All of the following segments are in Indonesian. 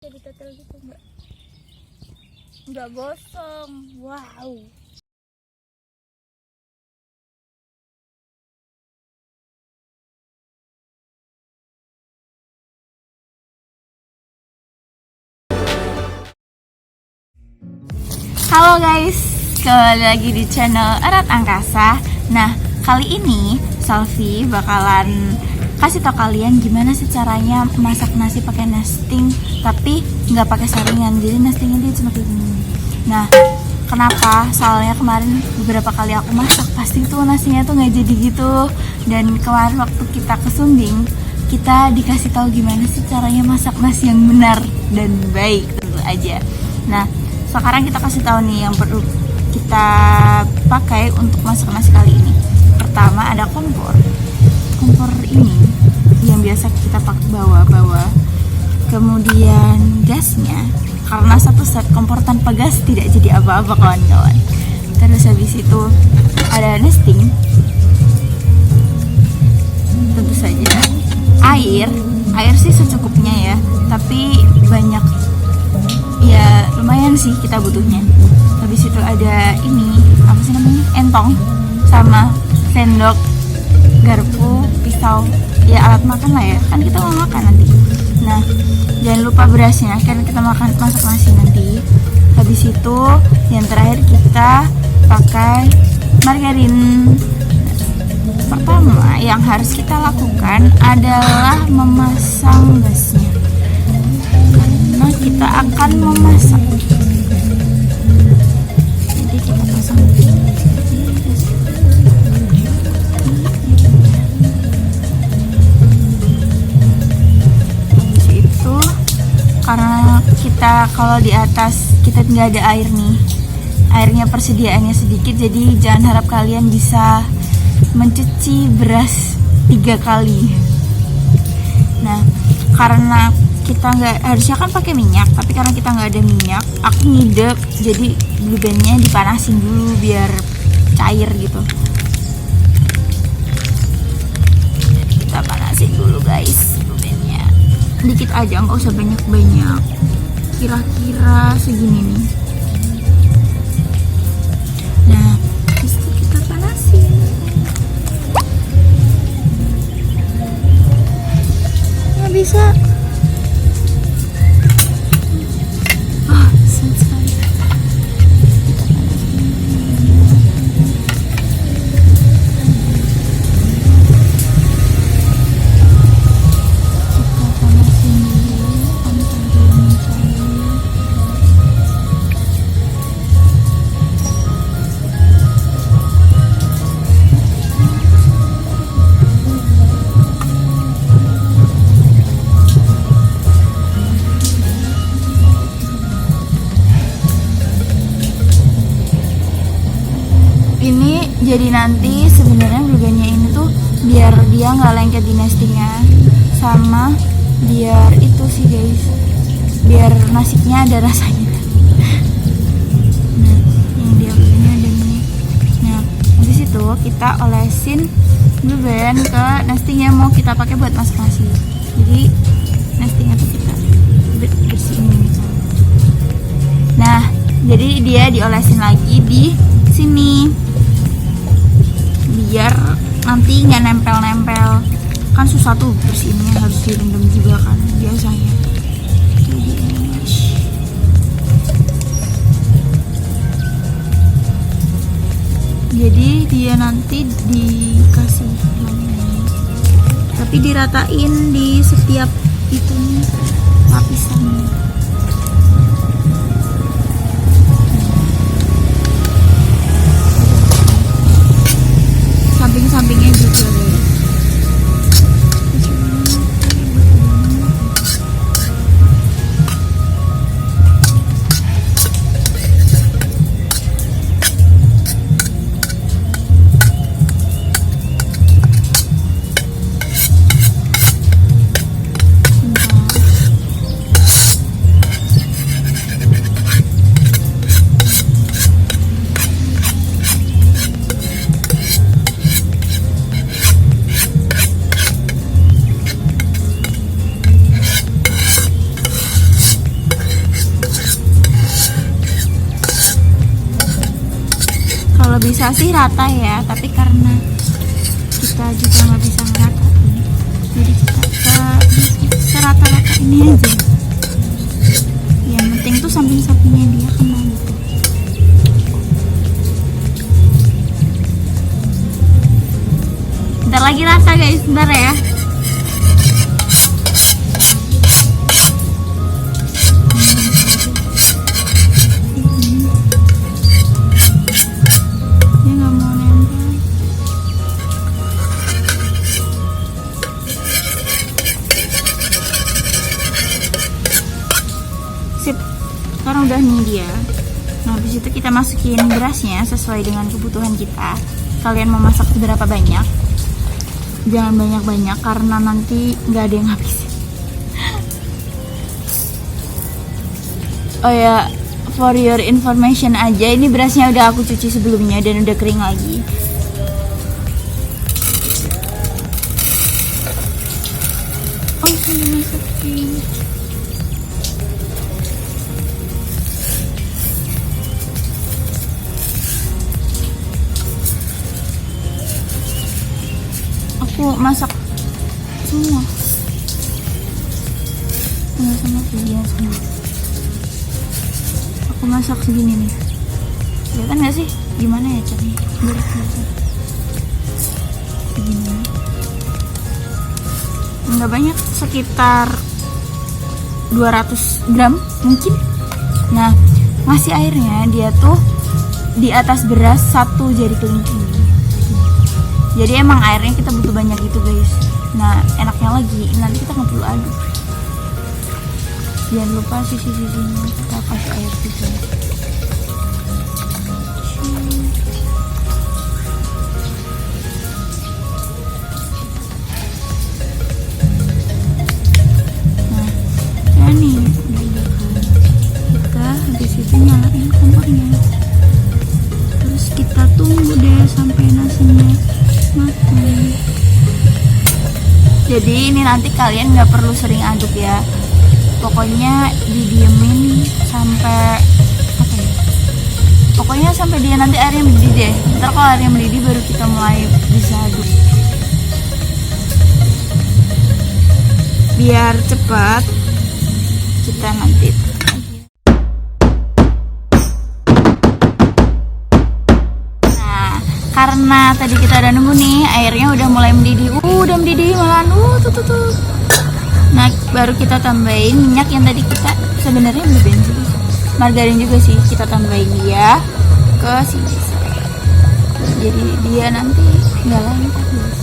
Jadi tetel gitu nggak gosong. Wow. Halo guys, kembali lagi di channel Erat Angkasa. Nah, kali ini Salvi bakalan kasih tau kalian gimana sih caranya masak nasi pakai nesting, tapi nggak pakai saringan. Jadi nestingnya dia cuma kayak gini. Nah, kenapa? Soalnya kemarin beberapa kali aku masak pasti tuh nasinya tuh nggak jadi gitu. Dan kemarin waktu kita ke Sumbing, kita dikasih tahu gimana sih caranya masak nasi yang benar dan baik tentu aja. Nah, sekarang kita kasih tahu nih yang perlu kita pakai untuk masak nasi kali ini. Pertama ada kompor. Kompor ini yang biasa kita pakai bawa. Kemudian gasnya, karena satu set kompor tanpa gas tidak jadi apa-apa kawan-kawan. Terus habis itu ada nesting. Tentu saja air sih secukupnya ya, tapi banyak ya, lumayan sih kita butuhnya. Habis itu ada ini, apa sih namanya, entong sama sendok, garpu, pisau, ya alat makan lah ya, kan kita mau makan nanti. Nah, jangan lupa berasnya, kan kita masak nasi nanti. Habis itu yang terakhir kita pakai margarin. Pertama yang harus kita lakukan adalah memasang gasnya, karena kita akan memasak. Jadi kita pasang itu, karena kita kalau di atas kita nggak ada air nih, airnya persediaannya sedikit, jadi jangan harap kalian bisa mencuci beras 3 kali. Nah, karena kita nggak, harusnya kan pakai minyak, tapi karena kita nggak ada minyak, aku ngidep jadi bluebannya dipanasin dulu biar cair gitu. Kita panasin dulu guys bluebannya, dikit aja, nggak usah banyak-banyak, kira-kira segini nih. Nah, habis itu kita panasin. Nggak bisa. Ini jadi nanti sebenarnya bluebannya ini tuh biar dia nggak lengket di nestingnya, sama biar itu sih guys, biar nasinya ada rasanya. Nah, yang dia bluebannya ada ini. Nah, habis itu kita olesin blueban ke nesting yang mau kita pakai buat masak nasi. Jadi nestingnya tuh kita bersihin gitu. Nah, jadi dia diolesin lagi di sini biar nanti nggak nempel-nempel, kan susah tuh bersihinnya, harus direndam juga kan biasanya. Jadi dia nanti dikasih lagi, tapi diratain di setiap itu lapisannya. Samping-sampingnya juga deh. Kalau bisa sih rata ya, tapi karena kita juga nggak bisa ngeratain, jadi kita serata-rata ini aja. Yang penting tuh samping-sampingnya dia kena gitu. Bentar lagi rata guys, bentar ya. Sip, sekarang udah nih dia. Nah, habis itu kita masukin berasnya sesuai dengan kebutuhan kita. Kalian mau masak seberapa banyak? Jangan banyak-banyak karena nanti nggak ada yang habis. Oh ya, for your information aja, ini berasnya udah aku cuci sebelumnya dan udah kering lagi. Oh, saya masukin. Aku masak semua sama dia semua. Aku masak segini nih, kelihatan nggak sih gimana ya caranya? Begini, nggak banyak, sekitar 200 gram mungkin. Nah, ngasih airnya dia tuh di atas beras 1 jari kelingking. Jadi emang airnya kita butuh banyak gitu guys. Nah, enaknya lagi nanti kita nggak perlu aduk. Jangan lupa sisi-sisinya kita kasih air juga. Nah, ya nih kita habis itu nyalain kompornya. Terus kita tunggu deh sampai nasinya matang. Jadi ini nanti kalian nggak perlu sering aduk ya, pokoknya didiemin sampai apa ya? Pokoknya sampai dia nanti airnya mendidih deh. Ntar kalau airnya mendidih baru kita mulai bisa aduk. Biar cepat kita nanti. Karena tadi kita udah nunggu nih, airnya udah mulai mendidih. Udah mendidih malahan. Tuh. Nah, baru kita tambahin minyak yang tadi kita sebenarnya belum sih. Margarin juga sih kita tambahin dia ke sini. Jadi dia nanti nggak lengket guys.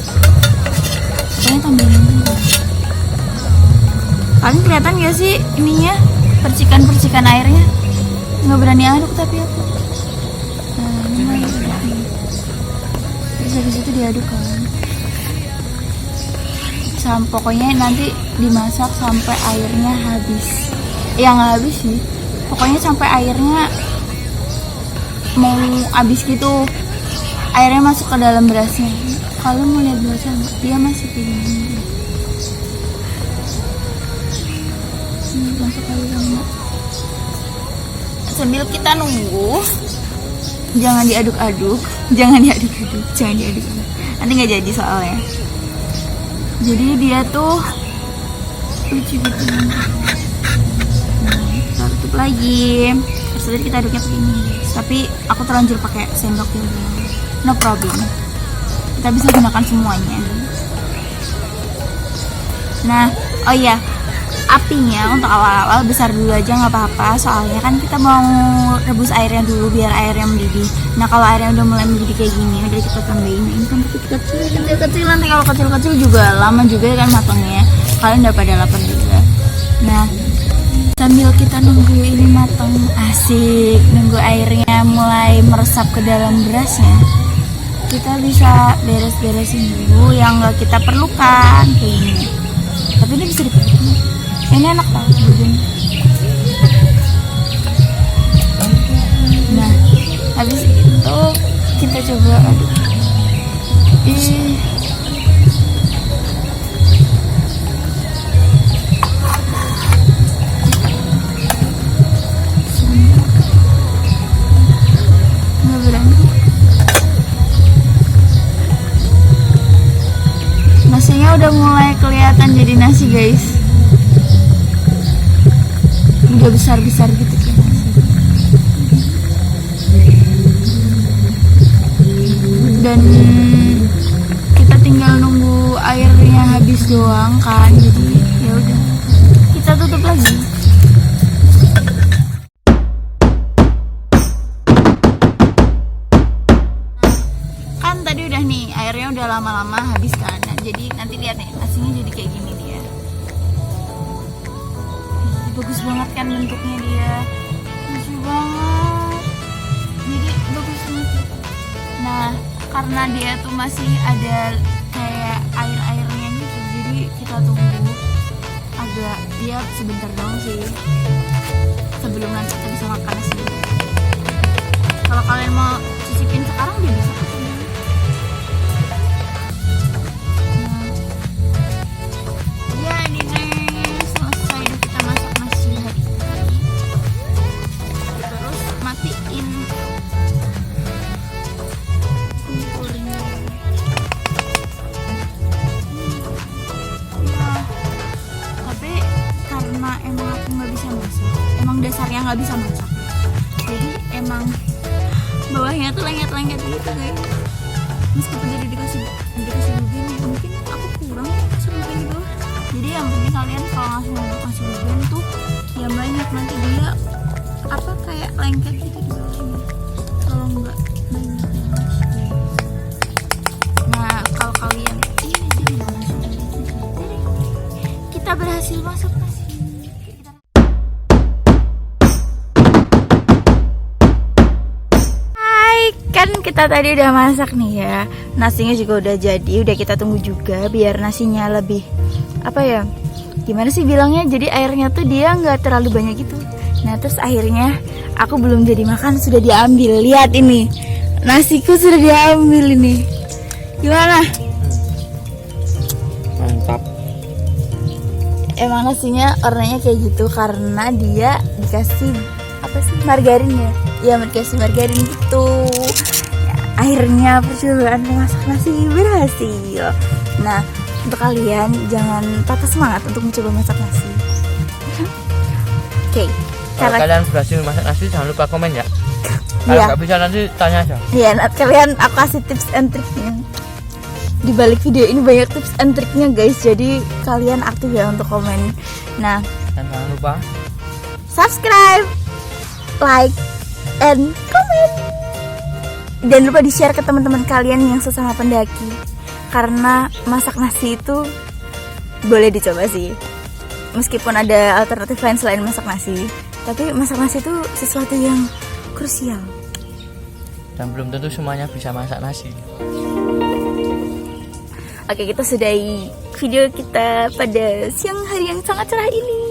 Pokoknya tambahin juga. Kalian kelihatan gak sih ininya, percikan-percikan airnya? Nggak berani aduk tapi aku. Nah, ini habis itu diaduk kan. Pokoknya nanti dimasak sampai airnya habis. Ya nggak habis sih, pokoknya sampai airnya mau habis gitu. Airnya masuk ke dalam berasnya. Kalau mau lihat berasnya nggak, dia masih begini. Masuk air sama. Sambil kita nunggu, jangan diaduk-aduk. Nanti nggak jadi soalnya. Jadi dia tuh lucu gitu. Nah, kita tutup lagi. Terus tadi kita aduknya begini. Tapi aku terlanjur pakai sendok ya. No problem. Kita bisa gunakan semuanya. Nah, oh iya. Apinya untuk awal-awal besar dulu aja nggak apa-apa, soalnya kan kita mau rebus airnya dulu biar airnya mendidih. Nah, kalau airnya udah mulai mendidih kayak gini, udah kita tambahin ini kan kecil-kecil. Nanti kalau kecil-kecil juga lama juga kan matangnya. Kalian udah pada lapar juga. Nah, sambil kita nunggu ini matang, asik, nunggu airnya mulai meresap ke dalam berasnya, kita bisa beres-beresin dulu yang nggak kita perlukan kayak gini. Tapi ini bisa dipakai. Ini enak tau begini. Nah, habis itu kita coba aduk. Nggak berani. udah besar-besar gitu kayak nasi. Dan kita tinggal nunggu airnya habis doang kan, jadi ya udah kita tutup lagi. Kan tadi udah nih airnya udah lama-lama habis kan, nah, jadi nanti lihat nih nasinya jadi kayak gini dia. Bagus banget kan bentuknya dia, lucu banget, jadi bagus banget. Nah karena dia tuh masih ada kayak air-airnya gitu, jadi kita tunggu agak dia sebentar doang sih sebelum nanti kita bisa makan sih. Kalau kalian mau cicipin sekarang dia bisa kesini. Nah, ya ini nih selesai kita masak nasi hari ini. Terus matiin kulingnya. Nah, tapi karena emang aku nggak bisa masak, emang dasarnya nggak bisa masak, jadi emang bawahnya tuh lengket-lengket gitu guys. Meskipun jadi dikasih bubin, mungkin aku kurang ya kasih bubin di bawah. Jadi yang penting kalian kalau ngasih bubin tuh yang banyak, nanti dia apa kayak lengket gitu di bawahnya. Kalau nggak banyak yang masuk. Nah kalau kalian jangan langsung kita berhasil masak nasi. Kan kita tadi udah masak nih ya, nasinya juga udah jadi, udah kita tunggu juga biar nasinya lebih apa ya, gimana sih bilangnya, jadi airnya tuh dia nggak terlalu banyak gitu. Nah terus akhirnya aku belum jadi makan sudah diambil, lihat ini nasiku sudah diambil ini, gimana? Mantap. Emang nasinya warnanya kayak gitu karena dia dikasih apa sih, margarin ya? Ya dikasih margarin gitu. Ya, akhirnya percobaan memasak nasi berhasil. Nah untuk kalian jangan patah semangat untuk mencoba masak nasi. Oke, Kalau kalian berhasil masak nasi jangan lupa komen ya. Kalau Iya. nggak bisa nanti tanya aja. Iya, kalian aku kasih tips and triknya. Di balik video ini banyak tips and triknya guys. Jadi kalian aktif ya untuk komen. Nah, Dan jangan lupa subscribe, like, and comment. Dan lupa di-share ke teman-teman kalian yang sesama pendaki. Karena masak nasi itu boleh dicoba sih. Meskipun ada alternatif lain selain masak nasi, tapi masak nasi itu sesuatu yang krusial. dan belum tentu semuanya bisa masak nasi. Oke, kita sudahi video kita pada siang hari yang sangat cerah ini.